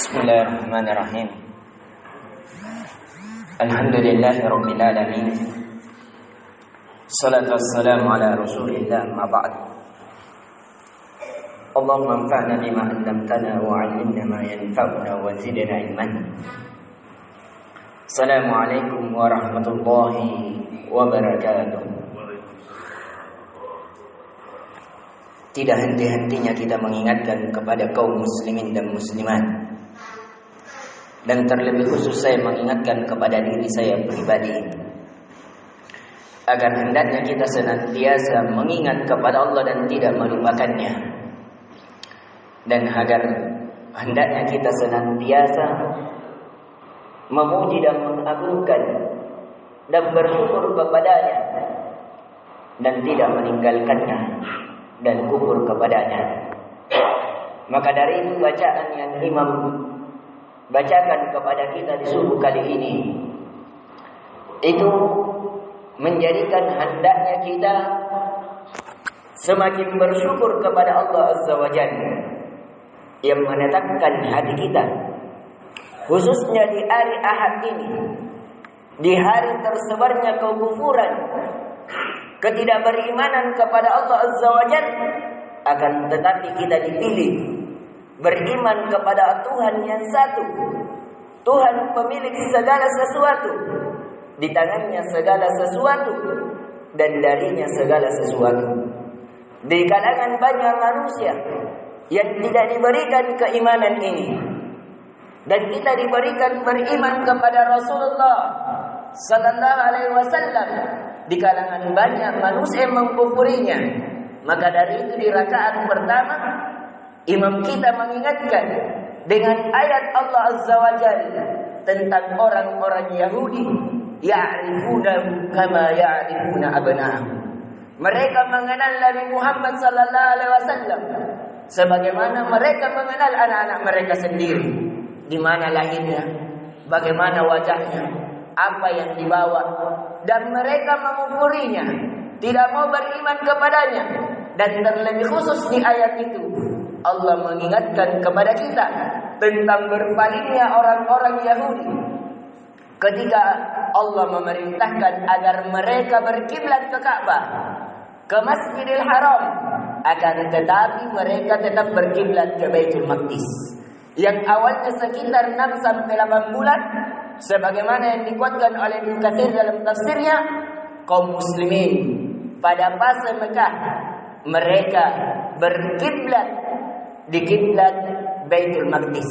Bismillahirrahmanirrahim. Alhamdulillahi rabbil alamin. Salatu wassalamu ala Rasulillah ma ba'd. Allahumma anfa'na bima 'allamtana wa 'allimna ma yanfa'una wa zidna ilman. Assalamualaikum warahmatullahi wabarakatuh. Tidak henti-hentinya kita mengingatkan kepada kaum muslimin dan muslimat, dan terlebih khusus saya mengingatkan kepada diri saya pribadi, agar hendaknya kita senantiasa mengingat kepada Allah dan tidak melupakannya, dan agar hendaknya kita senantiasa memuji dan mengagungkan dan bersyukur kepadanya, dan tidak meninggalkannya dan kufur kepadanya. Maka dari itu bacaan yang Imam bacakan kepada kita di subuh kali ini itu menjadikan hendaknya kita semakin bersyukur kepada Allah Azza wa Jalla yang menetapkan hati kita, khususnya di hari Ahad ini, di hari tersebarnya kekufuran, ketidakberimanan kepada Allah Azza wa Jalla, akan tetapi kita dipilih beriman kepada Tuhan yang satu, Tuhan pemilik segala sesuatu, di tangannya segala sesuatu dan darinya segala sesuatu. Di kalangan banyak manusia yang tidak diberikan keimanan ini, dan kita diberikan beriman kepada Rasulullah sallallahu alaihi wasallam, di kalangan banyak manusia yang mengkufurinya. Maka dari itu di rakaat pertama imam kita mengingatkan dengan ayat Allah Azza wa Jalla tentang orang-orang Yahudi, ya'rifunahu kama ya'rifuna abna'ahum. Mereka mengenal Nabi Muhammad sallallahu alaihi wasallam sebagaimana mereka mengenal anak-anak mereka sendiri. Di mana lahirnya, bagaimana wajahnya, apa yang dibawa, dan mereka mengkufurinya, tidak mau beriman kepadanya. Dan terlebih khusus di ayat itu Allah mengingatkan kepada kita tentang berpalingnya orang-orang Yahudi ketika Allah memerintahkan agar mereka berkiblat ke Ka'bah, ke Masjidil Haram, akan tetapi mereka tetap berkiblat ke Baitul Maqdis, yang awalnya sekitar 6 sampai 8 bulan sebagaimana yang dikuatkan oleh Ibnu Katsir dalam tafsirnya. Kaum muslimin pada fase Mekah mereka berkiblat di kiblat Baitul Maqdis.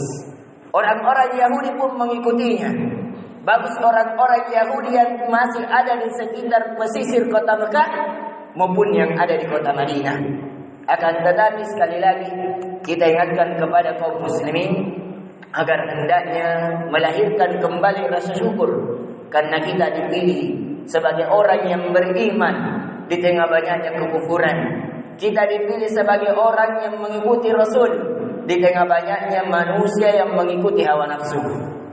Orang-orang Yahudi pun mengikutinya. Bagus orang-orang Yahudi yang masih ada di sekitar pesisir kota Mekah maupun yang ada di kota Madinah. Akan tetapi sekali lagi kita ingatkan kepada kaum muslimin agar hendaknya melahirkan kembali rasa syukur karena kita dipilih sebagai orang yang beriman di tengah banyaknya kekufuran. Kita dipilih sebagai orang yang mengikuti Rasul di tengah banyaknya manusia yang mengikuti hawa nafsu,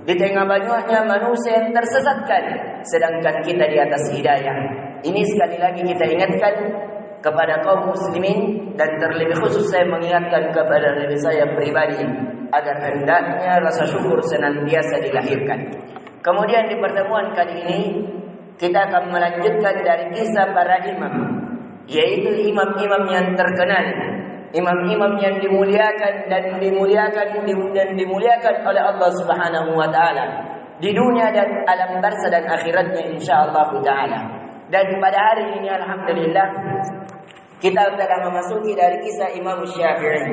di tengah banyaknya manusia yang tersesatkan, sedangkan kita di atas hidayah. Ini sekali lagi kita ingatkan kepada kaum muslimin, dan terlebih khusus saya mengingatkan kepada diri saya pribadi agar hendaknya rasa syukur senantiasa dilahirkan. Kemudian di pertemuan kali ini kita akan melanjutkan dari kisah para imam, yaitu imam-imam yang terkenal, imam-imam yang dimuliakan dan dimuliakan oleh Allah Subhanahu wa taala di dunia dan alam barzah dan akhiratnya insyaallah taala. Dan pada hari ini alhamdulillah kita telah memasuki dari kisah Imam Syafi'i.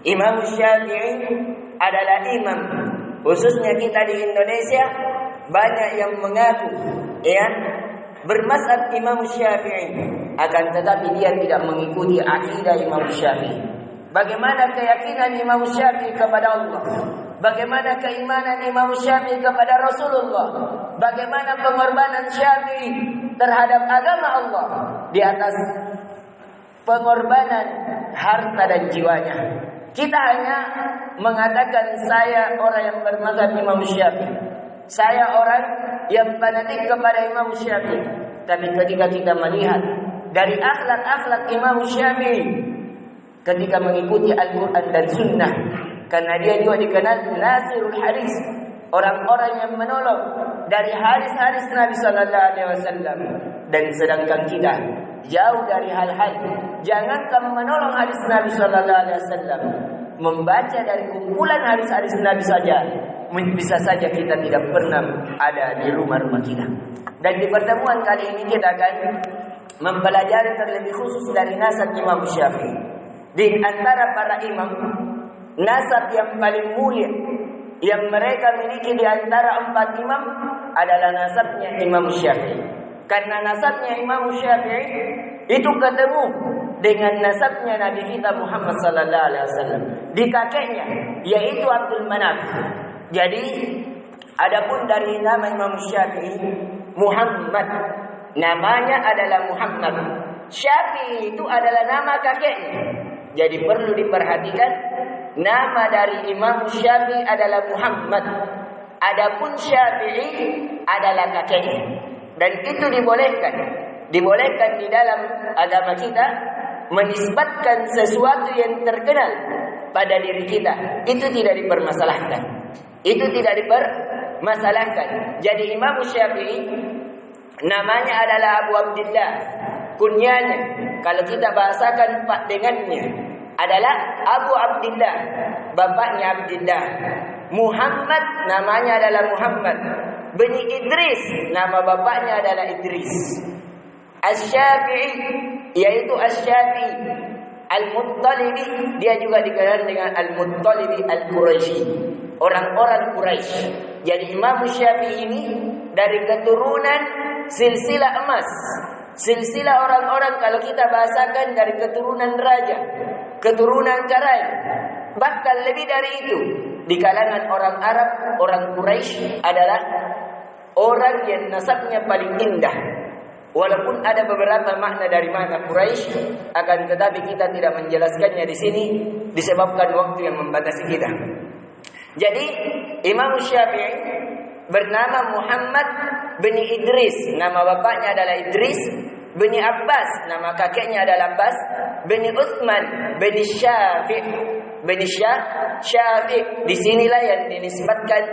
Imam Syafi'i adalah imam, khususnya kita di Indonesia banyak yang mengaku bermazhab Imam Syafi'i, akan tetapi dia tidak mengikuti akidah Imam Syafi'i. Bagaimana keyakinan Imam Syafi'i kepada Allah? Bagaimana keimanan Imam Syafi'i kepada Rasulullah? Bagaimana pengorbanan Syafi'i terhadap agama Allah di atas pengorbanan harta dan jiwanya? Kita hanya mengatakan saya orang yang bermazhab Imam Syafi'i, saya orang yang fanatik kepada Imam Syafi'i. Tapi ketika kita melihat dari akhlak-akhlak Imam Syafi'i ketika mengikuti Al-Quran dan Sunnah, Karena dia juga dikenal Nasirul Haris, orang-orang yang menolong dari haris-haris Nabi sallallahu alaihi wasallam. Dan sedangkan kita jauh dari hal-hal, jangankan menolong hadis Nabi sallallahu alaihi wasallam, membaca dari kumpulan hadis-hadis Nabi saja, bisa saja kita tidak pernah ada di rumah-rumah kita. Dan di pertemuan kali ini kita akan mempelajari terlebih khusus dari nasab Imam Syafi'i. Di antara para imam, nasab yang paling mulia yang mereka miliki di antara 4 imam adalah nasabnya Imam Syafi'i. Karena nasabnya Imam Syafi'i itu ketemu dengan nasabnya Nabi kita Muhammad sallallahu alaihi wasallam di kakeknya, yaitu Abdul Manaf. Jadi adapun dari nama Imam Syafi'i Muhammad, namanya adalah Muhammad. Syafi'i itu adalah nama kakeknya. Jadi perlu diperhatikan, nama dari Imam Syafi'i adalah Muhammad. Adapun Syafi'i adalah kakeknya. Dan itu dibolehkan di dalam agama kita menisbatkan sesuatu yang terkenal pada diri kita. Itu tidak dipermasalahkan. Jadi Imam Syafi'i namanya adalah Abu Abdillah. Kunyanya kalau kita bahasakan pak dengannya adalah Abu Abdillah, bapaknya Abdillah. Muhammad namanya adalah Muhammad. Bani Idris, nama bapaknya adalah Idris. Asy-Syafi'i, yaitu Asy-Syafi'i. Al-Muttalibi, dia juga dikenal dengan Al-Muttalibi Al-Quraisy, orang-orang Quraisy. Jadi Imam Syafi'i ini dari keturunan silsilah emas, silsilah orang-orang, kalau kita bahasakan dari keturunan raja, keturunan karain. Bahkan lebih dari itu, di kalangan orang Arab, orang Quraisy adalah orang yang nasabnya paling indah. Walaupun ada beberapa makna dari makna Quraisy, akan tetapi kita tidak menjelaskannya di sini disebabkan waktu yang membatasi kita. Jadi Imam Syafi'i bernama Muhammad bin Idris, nama bapaknya adalah Idris. Bin Abbas, nama kakeknya adalah Abbas. Bin Utsman bin Syafi'i. Disinilah yang dinisbatkan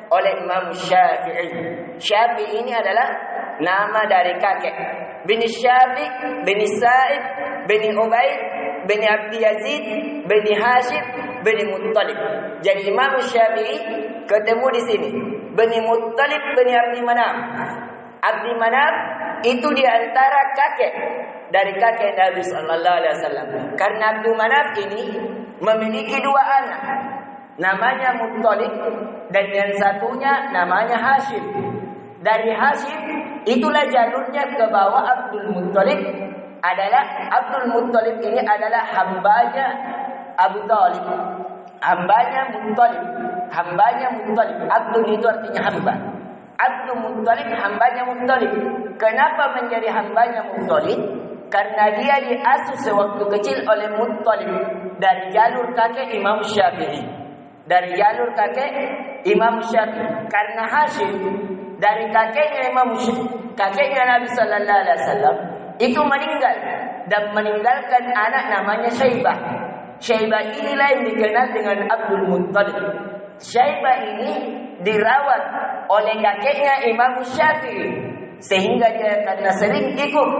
oleh Imam Syafi'i. Syafi'i ini adalah nama dari kakek. Bin Syafi'i, bin Sa'id, bin Ubaid, bin Abdi Yazid, bin Hashim, bin Muttalib. Jadi Imam Syafi'i ketemu di sini. Bin Muttalib, bin Abdi Manaf. Abdi Manaf itu di antara kakek dari kakek Nabi sallallahu alaihi wasallam. Karena Abdi Manaf ini memiliki 2 anak, namanya Muttalib dan yang satunya namanya Hashim. Dari Hashim itulah jalurnya ke bawah Abdul Muttalib. Abdul Muttalib ini adalah hambanya Abu Talib, hambanya Muttalib. Abdul itu artinya hamba. Abdul Muttalib hambanya Muttalib. Kenapa menjadi hambanya Muttalib? Karena dia diasuh sewaktu kecil oleh Muttalib dari jalur kakek Imam Syafi'i. Karena Hashim dari kakeknya Nabi sallallahu alaihi wasallam itu meninggal dan meninggalkan anak namanya Syaibah. Syaibah inilah yang dikenal dengan Abdul Muttalib. Syaibah ini dirawat oleh kakeknya Imam Syafi'i, sehingga dia karena sering ikut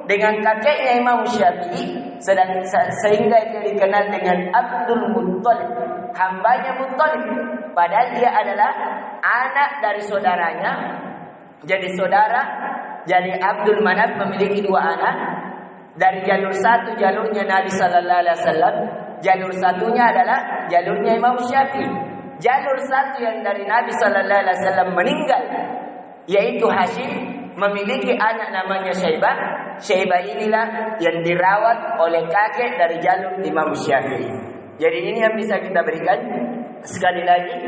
dengan kakeknya Imam Syafi'i, sehingga dia dikenal dengan Abdul Muttalib, hambanya Muttalib. Padahal dia adalah anak dari saudaranya. Jadi Abdul Manaf memiliki 2 anak. Dari jalur satu, jalurnya Nabi sallallahu alaihi wasallam, jalur satunya adalah jalurnya Imam Syafi'i. Jalur satu yang dari Nabi sallallahu alaihi wasallam meninggal, yaitu Hashim, memiliki anak namanya Syaibah. Syaibah inilah yang dirawat oleh kakek dari jalur Imam Syafi'i. Jadi ini yang bisa kita berikan sekali lagi,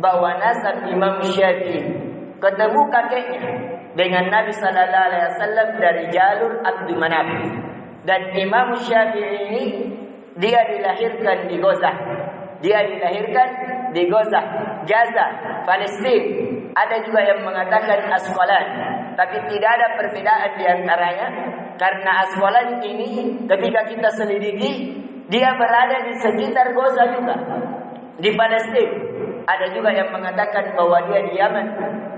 bahwa nasab Imam Syafi'i ketemu kakeknya dengan Nabi sallallahu alaihi wasallam dari jalur Abdul Manaf. Dan Imam Syafi'i ini dia dilahirkan di Gaza, Palestina. Ada juga yang mengatakan Asqalan, tapi tidak ada perbedaan di antaranya. Karena Asqalan ini ketika kita selidiki, dia berada di sekitar Gaza juga. di Palestina. Ada juga yang mengatakan bahwa dia di Yaman,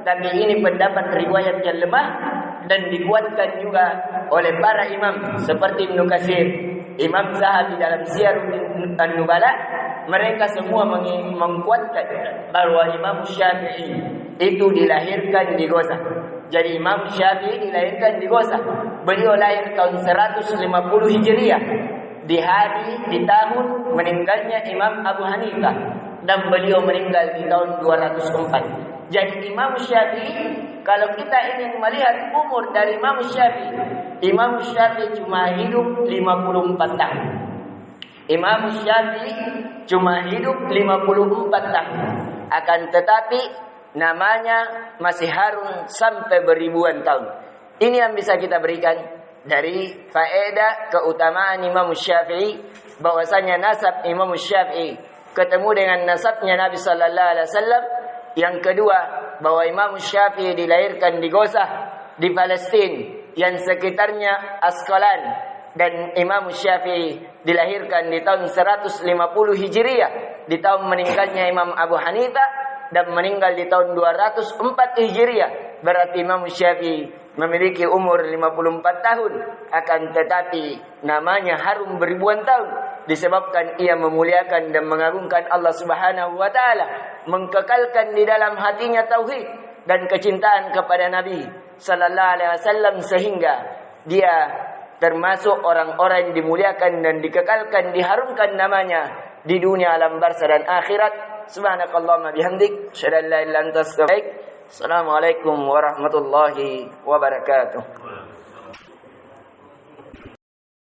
tapi ini pendapat riwayat yang lemah dan dikuatkan juga oleh para imam seperti Ibnu Katsir, Imam Zahabi dalam Syiar An-Nubala. Mereka semua menguatkan bahwa Imam Syafi'i itu dilahirkan di Gaza. Jadi Imam Syafi'i dilahirkan di Gaza. Beliau lahir tahun 150 Hijriah, di tahun meninggalnya Imam Abu Hanifah, dan beliau meninggal di tahun 204. Jadi Imam Syafi'i, kalau kita ingin melihat umur dari Imam Syafi'i cuma hidup 54 tahun. Imam Syafi'i cuma hidup 54 tahun. Akan tetapi namanya masih harum sampai beribuan tahun. Ini yang bisa kita berikan dari faedah keutamaan Imam Syafi'i, bahwasanya nasab Imam Syafi'i ketemu dengan nasabnya Nabi sallallahu alaihi wasallam. Yang kedua, bahwa Imam Syafi'i dilahirkan di Gaza, di Palestina yang sekitarnya Asqalan, dan Imam Syafi'i dilahirkan di tahun 150 Hijriah, di tahun meninggalnya Imam Abu Hanifah, dan meninggal di tahun 204 Hijriah. Berarti Imam Syafi'i memiliki umur 54 tahun, akan tetapi namanya harum beribuan tahun disebabkan ia memuliakan dan mengagungkan Allah Subhanahu wa taala, mengkekalkan di dalam hatinya tauhid dan kecintaan kepada Nabi sallallahu alaihi wasallam, sehingga dia termasuk orang-orang yang dimuliakan dan dikekalkan, diharumkan namanya di dunia alam barzah dan akhirat. Subhanakallahumma bihamdik, asyhadu an la ilaha illa anta astaghfiruka wa atubu ilaik. Assalamualaikum warahmatullahi wabarakatuh.